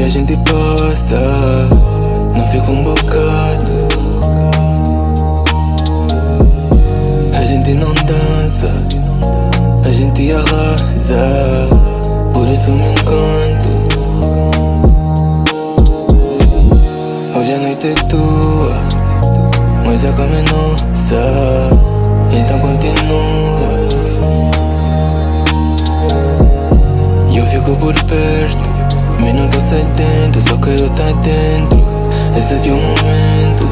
a gente passa, não fica um bocado. A gente não dança, a gente arrasa, por isso me encanto. Hoje a noite é tua, mas a cama é nossa, então continua. E eu fico por perto, mas não tô sedento, só quero estar dentro. Esse é o teu momento.